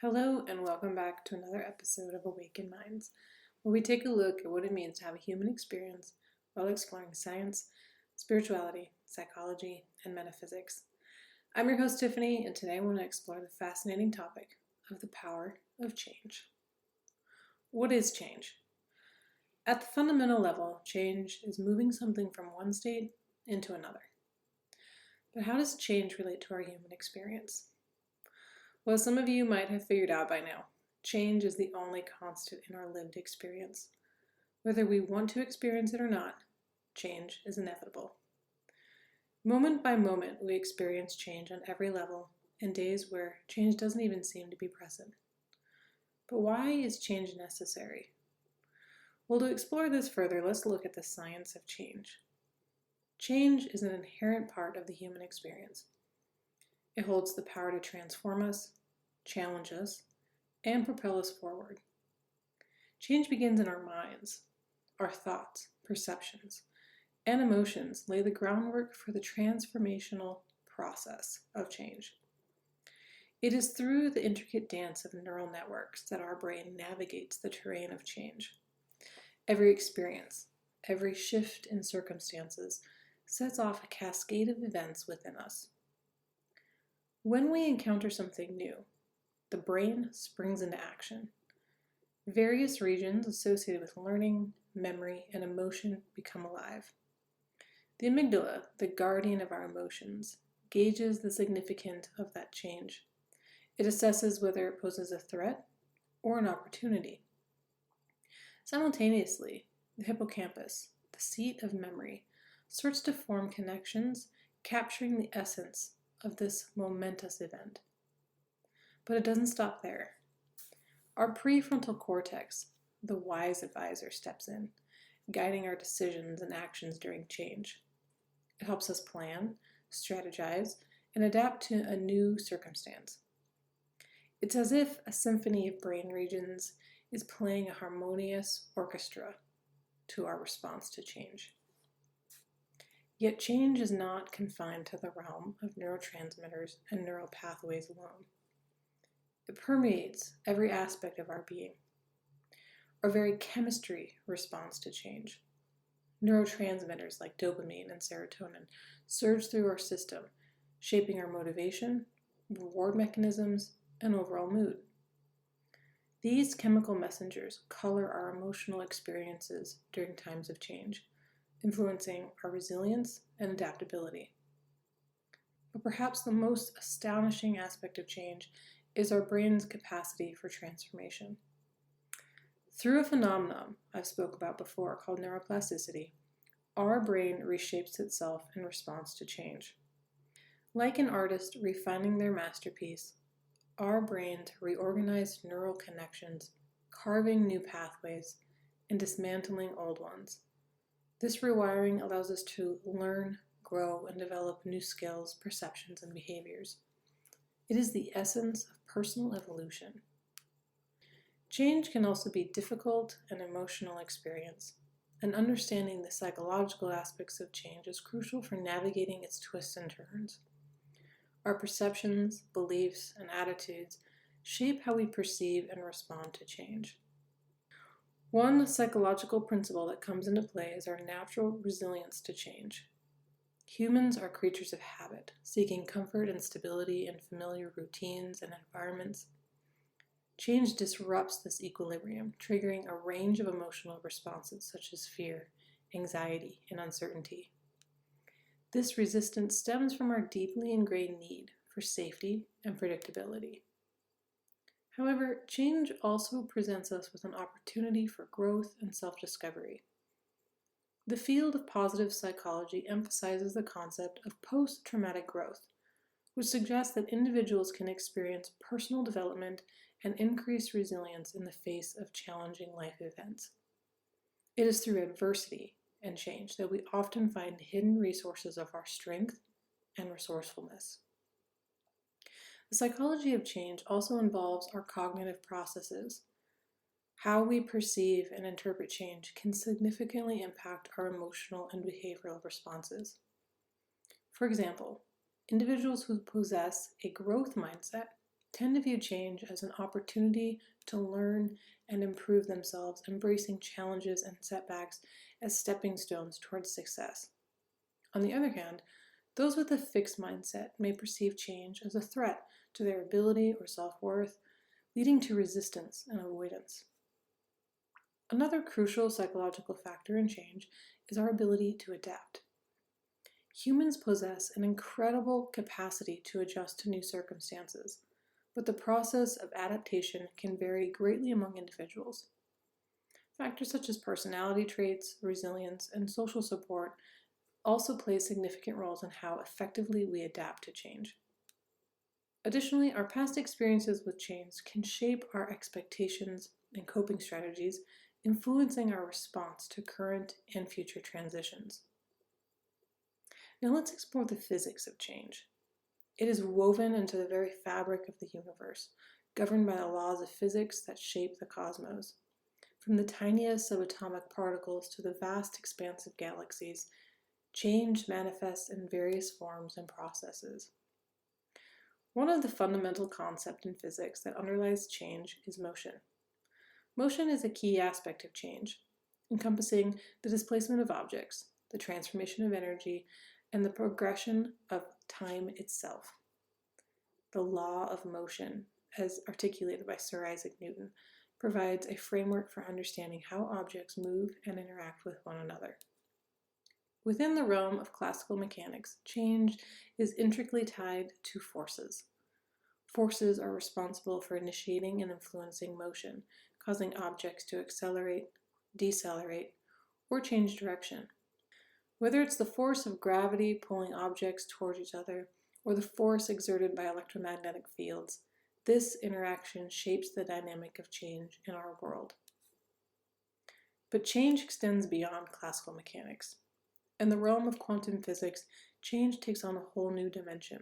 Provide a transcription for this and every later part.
Hello, and welcome back to another episode of Awakened Minds, where we take a look at what it means to have a human experience while exploring science, spirituality, psychology, and metaphysics. I'm your host, Tiffany, and today I want to explore the fascinating topic of the power of change. What is change? At the fundamental level, change is moving something from one state into another. But how does change relate to our human experience? Well, some of you might have figured out by now, change is the only constant in our lived experience. Whether we want to experience it or not, change is inevitable. Moment by moment, we experience change on every level in days where change doesn't even seem to be present. But why is change necessary? Well, to explore this further, let's look at the science of change. Change is an inherent part of the human experience. It holds the power to transform us, challenge us, and propel us forward. Change begins in our minds. Our thoughts, perceptions, and emotions lay the groundwork for the transformational process of change. It is through the intricate dance of neural networks that our brain navigates the terrain of change. Every experience, every shift in circumstances sets off a cascade of events within us. When we encounter something new, the brain springs into action. Various regions associated with learning, memory, and emotion become alive. The amygdala, the guardian of our emotions, gauges the significance of that change. It assesses whether it poses a threat or an opportunity. Simultaneously, the hippocampus, the seat of memory, starts to form connections, capturing the essence of this momentous event. But it doesn't stop there. Our prefrontal cortex, the wise advisor, steps in, guiding our decisions and actions during change. It helps us plan, strategize, and adapt to a new circumstance. It's as if a symphony of brain regions is playing a harmonious orchestra to our response to change. Yet change is not confined to the realm of neurotransmitters and neural pathways alone. It permeates every aspect of our being. Our very chemistry responds to change. Neurotransmitters like dopamine and serotonin surge through our system, shaping our motivation, reward mechanisms, and overall mood. These chemical messengers color our emotional experiences during times of change, influencing our resilience and adaptability. But perhaps the most astonishing aspect of change is our brain's capacity for transformation. Through a phenomenon I've spoke about before called neuroplasticity, our brain reshapes itself in response to change. Like an artist refining their masterpiece, our brains reorganize neural connections, carving new pathways and dismantling old ones. This rewiring allows us to learn, grow, and develop new skills, perceptions, and behaviors. It is the essence of personal evolution. Change can also be difficult and emotional experience, and understanding the psychological aspects of change is crucial for navigating its twists and turns. Our perceptions, beliefs, and attitudes shape how we perceive and respond to change. One psychological principle that comes into play is our natural resilience to change. Humans are creatures of habit, seeking comfort and stability in familiar routines and environments. Change disrupts this equilibrium, triggering a range of emotional responses such as fear, anxiety, and uncertainty. This resistance stems from our deeply ingrained need for safety and predictability. However, change also presents us with an opportunity for growth and self-discovery. The field of positive psychology emphasizes the concept of post-traumatic growth, which suggests that individuals can experience personal development and increased resilience in the face of challenging life events. It is through adversity and change that we often find hidden resources of our strength and resourcefulness. The psychology of change also involves our cognitive processes. How we perceive and interpret change can significantly impact our emotional and behavioral responses. For example, individuals who possess a growth mindset tend to view change as an opportunity to learn and improve themselves, embracing challenges and setbacks as stepping stones towards success. On the other hand, those with a fixed mindset may perceive change as a threat to their ability or self-worth, leading to resistance and avoidance. Another crucial psychological factor in change is our ability to adapt. Humans possess an incredible capacity to adjust to new circumstances, but the process of adaptation can vary greatly among individuals. Factors such as personality traits, resilience, and social support also play significant roles in how effectively we adapt to change. Additionally, our past experiences with change can shape our expectations and coping strategies, influencing our response to current and future transitions. Now let's explore the physics of change. It is woven into the very fabric of the universe, governed by the laws of physics that shape the cosmos. From the tiniest subatomic particles to the vast expanse of galaxies, change manifests in various forms and processes. One of the fundamental concepts in physics that underlies change is motion. Motion is a key aspect of change, encompassing the displacement of objects, the transformation of energy, and the progression of time itself. The law of motion, as articulated by Sir Isaac Newton, provides a framework for understanding how objects move and interact with one another. Within the realm of classical mechanics, change is intricately tied to forces. Forces are responsible for initiating and influencing motion, causing objects to accelerate, decelerate, or change direction. Whether it's the force of gravity pulling objects towards each other, or the force exerted by electromagnetic fields, this interaction shapes the dynamic of change in our world. But change extends beyond classical mechanics. In the realm of quantum physics, change takes on a whole new dimension.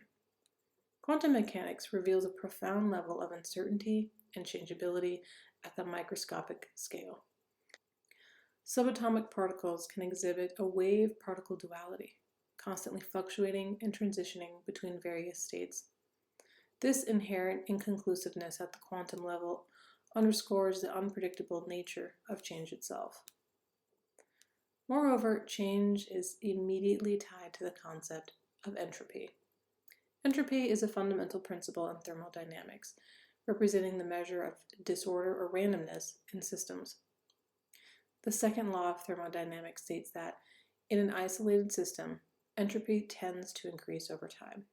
Quantum mechanics reveals a profound level of uncertainty and changeability at the microscopic scale. Subatomic particles can exhibit a wave-particle duality, constantly fluctuating and transitioning between various states. This inherent inconclusiveness at the quantum level underscores the unpredictable nature of change itself. Moreover, change is immediately tied to the concept of entropy. Entropy is a fundamental principle in thermodynamics, representing the measure of disorder or randomness in systems. The second law of thermodynamics states that, in an isolated system, entropy tends to increase over time.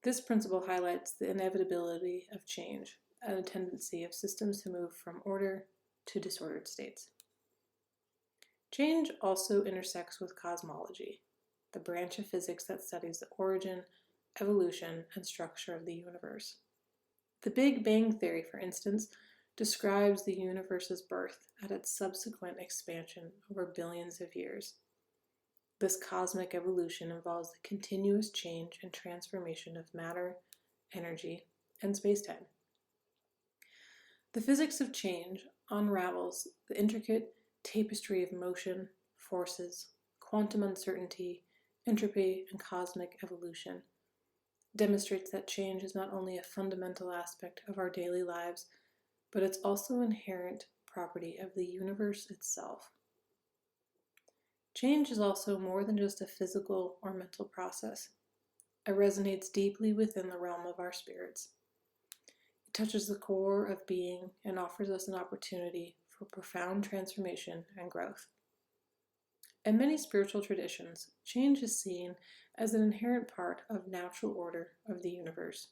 This principle highlights the inevitability of change and a tendency of systems to move from order to disordered states. Change also intersects with cosmology, the branch of physics that studies the origin, evolution, and structure of the universe. The Big Bang Theory, for instance, describes the universe's birth and its subsequent expansion over billions of years. This cosmic evolution involves the continuous change and transformation of matter, energy, and spacetime. The physics of change unravels the intricate tapestry of motion, forces, quantum uncertainty, entropy, and cosmic evolution, demonstrates that change is not only a fundamental aspect of our daily lives, but it's also an inherent property of the universe itself. Change is also more than just a physical or mental process. It resonates deeply within the realm of our spirits. It touches the core of being and offers us an opportunity for profound transformation and growth. In many spiritual traditions, change is seen as an inherent part of natural order of the universe.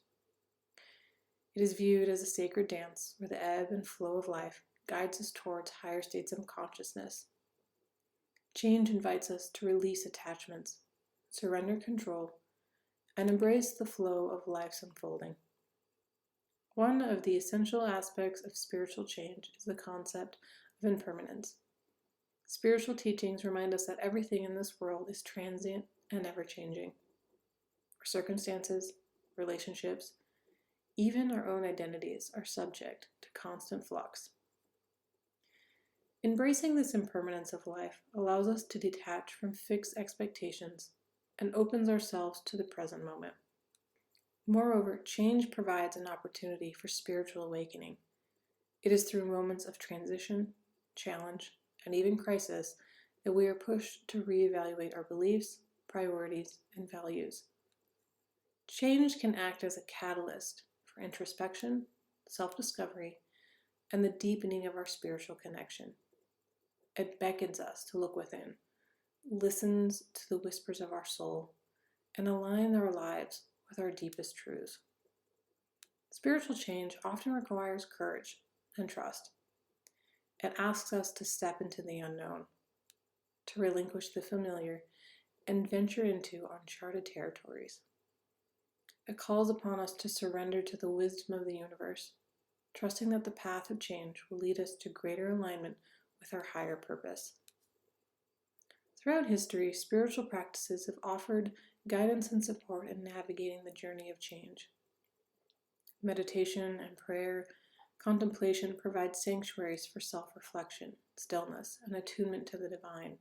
It is viewed as a sacred dance where the ebb and flow of life guides us towards higher states of consciousness. Change invites us to release attachments, surrender control, and embrace the flow of life's unfolding. One of the essential aspects of spiritual change is the concept of impermanence. Spiritual teachings remind us that everything in this world is transient and ever-changing. Our circumstances, relationships, even our own identities are subject to constant flux. Embracing this impermanence of life allows us to detach from fixed expectations and opens ourselves to the present moment. Moreover, change provides an opportunity for spiritual awakening. It is through moments of transition, challenge, and even crisis that we are pushed to reevaluate our beliefs, priorities, and values. Change can act as a catalyst for introspection, self-discovery, and the deepening of our spiritual connection. It beckons us to look within, listens to the whispers of our soul, and align our lives with our deepest truths. Spiritual change often requires courage and trust. It asks us to step into the unknown, to relinquish the familiar, and venture into uncharted territories. It calls upon us to surrender to the wisdom of the universe, trusting that the path of change will lead us to greater alignment with our higher purpose. Throughout history, spiritual practices have offered guidance and support in navigating the journey of change. Meditation and prayer, contemplation provide sanctuaries for self-reflection, stillness, and attunement to the divine.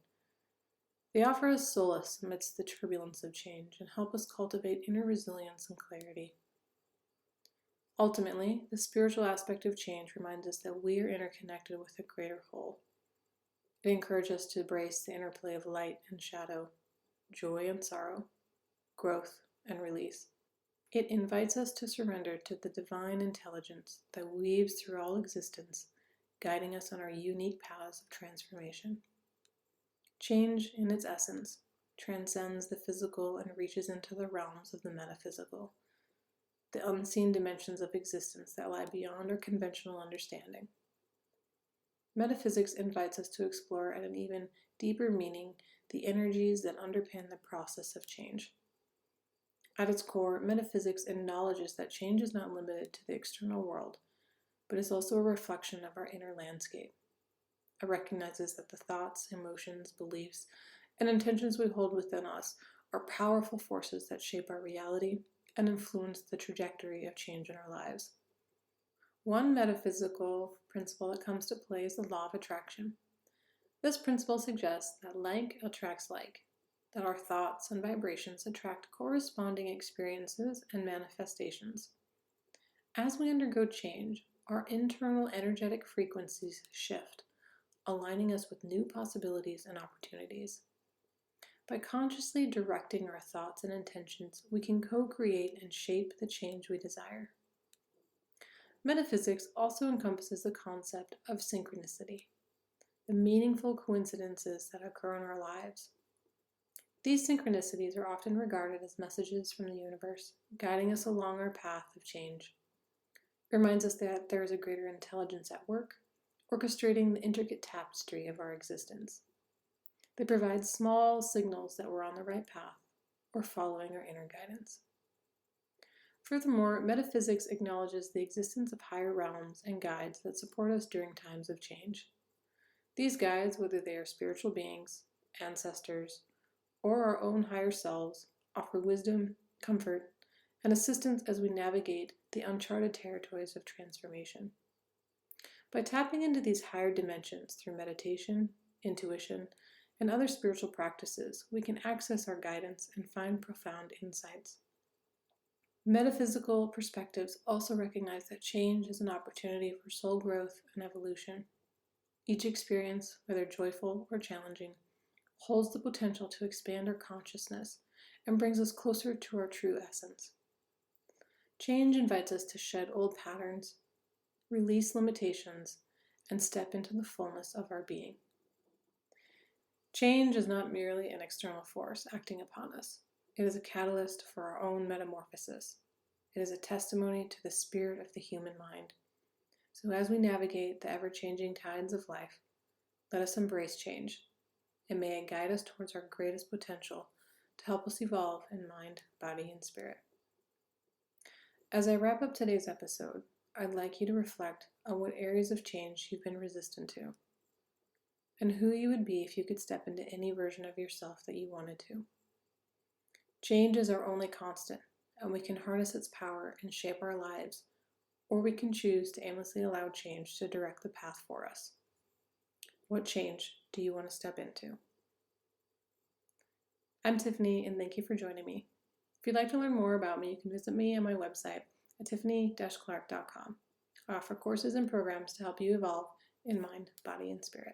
They offer us solace amidst the turbulence of change and help us cultivate inner resilience and clarity. Ultimately, the spiritual aspect of change reminds us that we are interconnected with a greater whole. It encourages us to embrace the interplay of light and shadow, joy and sorrow, growth and release. It invites us to surrender to the divine intelligence that weaves through all existence, guiding us on our unique paths of transformation. Change, in its essence, transcends the physical and reaches into the realms of the metaphysical, the unseen dimensions of existence that lie beyond our conventional understanding. Metaphysics invites us to explore at an even deeper meaning the energies that underpin the process of change. At its core, metaphysics acknowledges that change is not limited to the external world, but is also a reflection of our inner landscape. It recognizes that the thoughts, emotions, beliefs, and intentions we hold within us are powerful forces that shape our reality and influence the trajectory of change in our lives. One metaphysical principle that comes to play is the law of attraction. This principle suggests that like attracts like, that our thoughts and vibrations attract corresponding experiences and manifestations. As we undergo change, our internal energetic frequencies shift, aligning us with new possibilities and opportunities. By consciously directing our thoughts and intentions, we can co-create and shape the change we desire. Metaphysics also encompasses the concept of synchronicity, the meaningful coincidences that occur in our lives. These synchronicities are often regarded as messages from the universe, guiding us along our path of change. It reminds us that there is a greater intelligence at work, orchestrating the intricate tapestry of our existence. They provide small signals that we're on the right path or following our inner guidance. Furthermore, metaphysics acknowledges the existence of higher realms and guides that support us during times of change. These guides, whether they are spiritual beings, ancestors, or our own higher selves, offer wisdom, comfort, and assistance as we navigate the uncharted territories of transformation. By tapping into these higher dimensions through meditation, intuition, and other spiritual practices, we can access our guidance and find profound insights. Metaphysical perspectives also recognize that change is an opportunity for soul growth and evolution. Each experience, whether joyful or challenging, holds the potential to expand our consciousness and brings us closer to our true essence. Change invites us to shed old patterns, release limitations, and step into the fullness of our being. Change is not merely an external force acting upon us. It is a catalyst for our own metamorphosis. It is a testimony to the spirit of the human mind. So as we navigate the ever-changing tides of life, let us embrace change, and may it guide us towards our greatest potential to help us evolve in mind, body, and spirit. As I wrap up today's episode, I'd like you to reflect on what areas of change you've been resistant to, and who you would be if you could step into any version of yourself that you wanted to. Change is our only constant, and we can harness its power and shape our lives, or we can choose to aimlessly allow change to direct the path for us. What change do you want to step into? I'm Tiffany, and thank you for joining me. If you'd like to learn more about me, you can visit me on my website at tiffany-clark.com. I offer courses and programs to help you evolve in mind, body, and spirit.